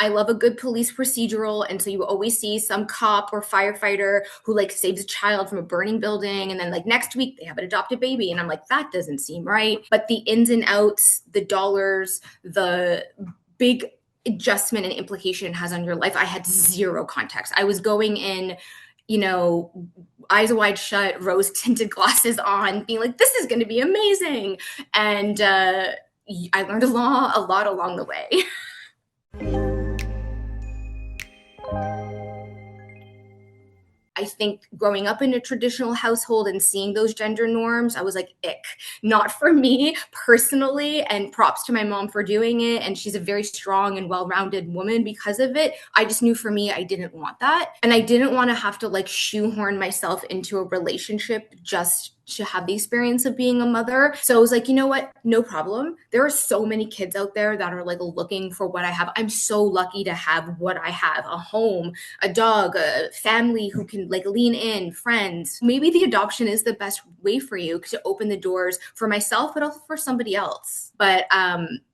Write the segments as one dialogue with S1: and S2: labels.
S1: I love a good police procedural. And so you always see some cop or firefighter who like saves a child from a burning building. And then like next week they have an adopted baby. And I'm like, that doesn't seem right. But the ins and outs, the dollars, the big adjustment and implication it has on your life, I had zero context. I was going in, eyes wide shut, rose tinted glasses on, being like, this is going to be amazing. And I learned a lot along the way. I think growing up in a traditional household and seeing those gender norms, I was like, ick, not for me personally. And props to my mom for doing it. And she's a very strong and well-rounded woman because of it. I just knew for me, I didn't want that. And I didn't want to have to like shoehorn myself into a relationship just to have the experience of being a mother. So I was like, you know what? No problem. There are so many kids out there that are like looking for what I have. I'm so lucky to have what I have, a home, a dog, a family who can like lean in, friends. Maybe the adoption is the best way for you to open the doors for myself, but also for somebody else. But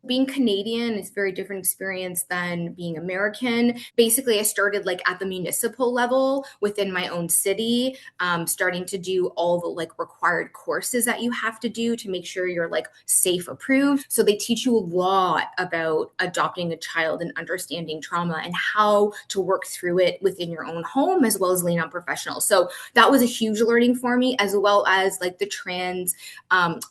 S1: being Canadian is a very different experience than being American. Basically, I started like at the municipal level within my own city, starting to do all the like required courses that you have to do to make sure you're like safe approved. So they teach you a lot about adopting a child and understanding trauma and how to work through it within your own home, as well as lean on professionals. So that was a huge learning for me, as well as like the trans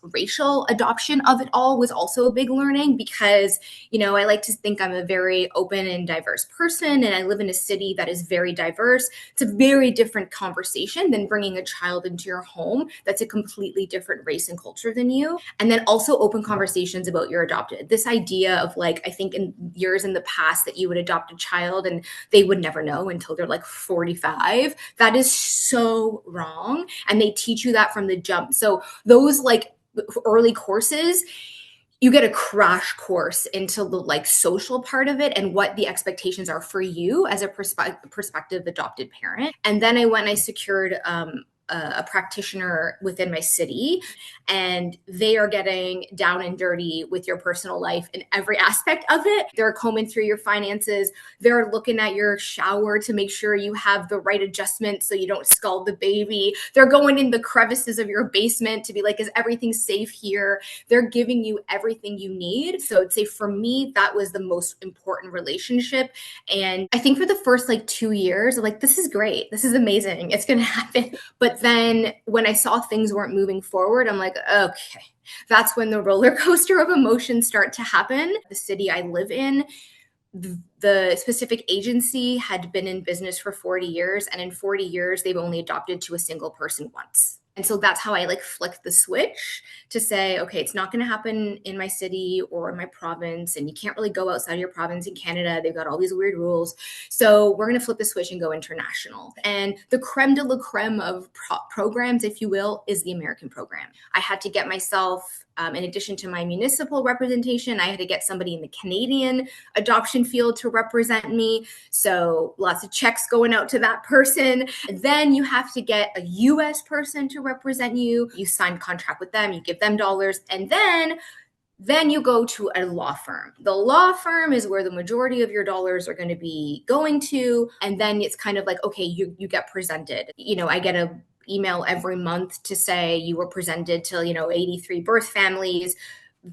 S1: racial adoption of it all was also a big learning, because, I like to think I'm a very open and diverse person, and I live in a city that is very diverse. It's a very different conversation than bringing a child into your home that's a completely different race and culture than you. And then also open conversations about your adopted. This idea of like, I think in years in the past that you would adopt a child and they would never know until they're like 45. That is so wrong. And they teach you that from the jump. So those like early courses, you get a crash course into the like social part of it and what the expectations are for you as a prospective adopted parent. And then I went and I secured a practitioner within my city, and they are getting down and dirty with your personal life in every aspect of it. They're combing through your finances. They're looking at your shower to make sure you have the right adjustment so you don't scald the baby. They're going in the crevices of your basement to be like, is everything safe here? They're giving you everything you need. So I'd say for me, that was the most important relationship. And I think for the first like 2 years, I'm like, this is great. This is amazing. It's going to happen. But then when I saw things weren't moving forward, I'm like, okay, that's when the roller coaster of emotions start to happen. The city I live in, the specific agency had been in business for 40 years. And in 40 years, they've only adopted to a single person once. And so that's how I like flicked the switch to say, okay, it's not going to happen in my city or in my province. And you can't really go outside of your province in Canada. They've got all these weird rules. So we're going to flip the switch and go international. And the creme de la creme of programs, if you will, is the American program. I had to get myself, in addition to my municipal representation, I had to get somebody in the Canadian adoption field to represent me. So lots of checks going out to that person. Then you have to get a US person to represent you. You sign contract with them, you give them dollars, and then you go to a law firm. The law firm is where the majority of your dollars are going to be going to. And then it's kind of like, okay, you get presented. I get a email every month to say you were presented to 83 birth families.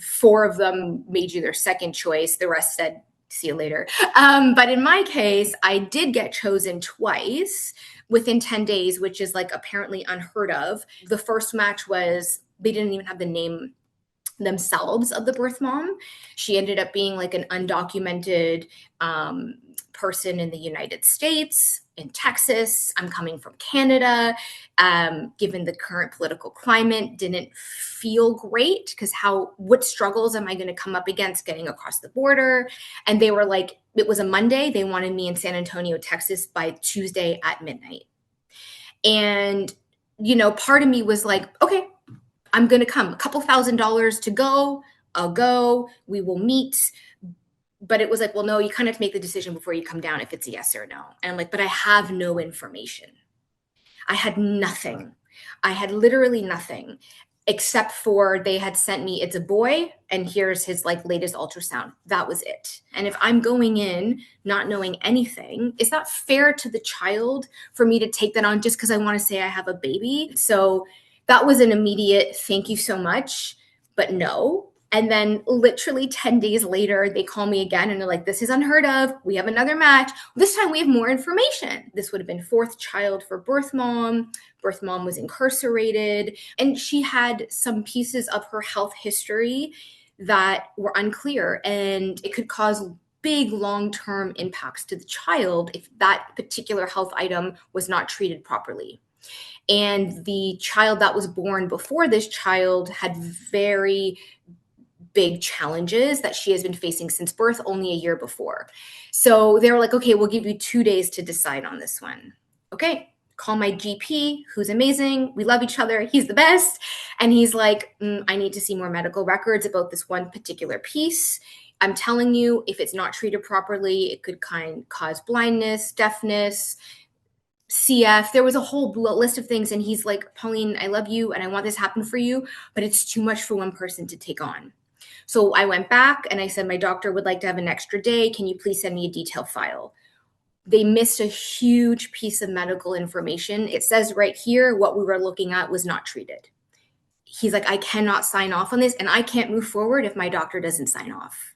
S1: 4 of them made you their second choice. The rest said, see you later. But in my case, I did get chosen twice within 10 days, which is like apparently unheard of. The first match was, they didn't even have the name themselves of the birth mom. She ended up being like an undocumented person in the United States, in Texas. I'm coming from Canada. Given the current political climate, didn't feel great because what struggles am I going to come up against getting across the border? And they were like, it was a Monday. They wanted me in San Antonio, Texas by Tuesday at midnight. And, part of me was like, okay, I'm going to come. A couple $1,000s to go. I'll go. We will meet. But it was like, well, no, you kind of have to make the decision before you come down if it's a yes or no. And I'm like, but I have no information. I had nothing. I had literally nothing. except for they had sent me, it's a boy, and here's his like latest ultrasound. That was it. And if I'm going in not knowing anything, is that fair to the child for me to take that on just because I want to say I have a baby? So that was an immediate thank you so much, but no. And then literally 10 days later, they call me again and they're like, this is unheard of. We have another match. This time we have more information. This would have been fourth child for birth mom. Birth mom was incarcerated, and she had some pieces of her health history that were unclear, and it could cause big long-term impacts to the child if that particular health item was not treated properly. And the child that was born before this child had very big challenges that she has been facing since birth, only a year before. So they were like, okay, we'll give you 2 days to decide on this one. Okay, call my GP, who's amazing. We love each other. He's the best. And he's like, I need to see more medical records about this one particular piece. I'm telling you, if it's not treated properly, it could cause blindness, deafness, CF. There was a whole list of things. And he's like, Pauline, I love you and I want this to happen for you, but it's too much for one person to take on. So I went back and I said, my doctor would like to have an extra day. Can you please send me a detailed file? They missed a huge piece of medical information. It says right here, what we were looking at was not treated. He's like, I cannot sign off on this, and I can't move forward if my doctor doesn't sign off.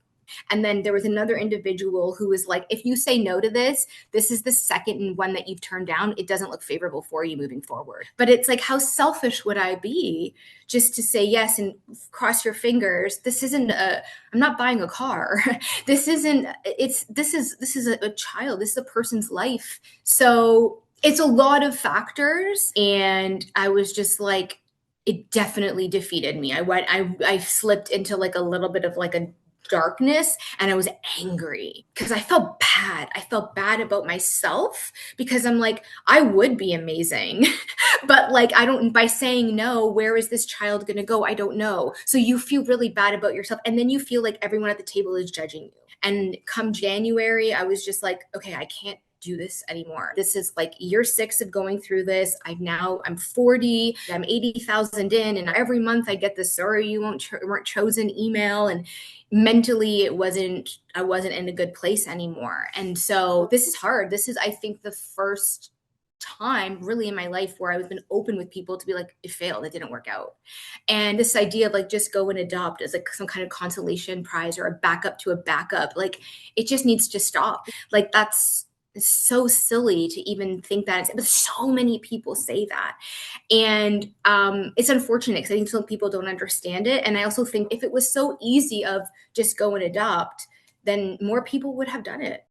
S1: And then there was another individual who was like, if you say no to this, this is the second one that you've turned down. It doesn't look favorable for you moving forward. But it's like, how selfish would I be just to say yes and cross your fingers? This isn't I'm not buying a car. This is a child. This is a person's life. So it's a lot of factors. And I was just like, it definitely defeated me. I slipped into like a little bit of like a darkness, and I was angry because I felt bad. I felt bad about myself because I'm like, I would be amazing, but like, by saying no, where is this child going to go? I don't know. So you feel really bad about yourself. And then you feel like everyone at the table is judging you. And come January, I was just like, okay, I can't do this anymore. This is like year 6 of going through this. I'm 40, I'm 80,000 in, and every month I get this, sorry, you weren't chosen email. And mentally I wasn't in a good place anymore. And so this is hard. This is, I think, the first time really in my life where I've been open with people to be like, it failed, it didn't work out. And this idea of like, just go and adopt as like some kind of consolation prize or a backup to a backup, like it just needs to stop. Like that's so silly to even think that, but so many people say that. And it's unfortunate because I think some people don't understand it. And I also think if it was so easy of just go and adopt, then more people would have done it.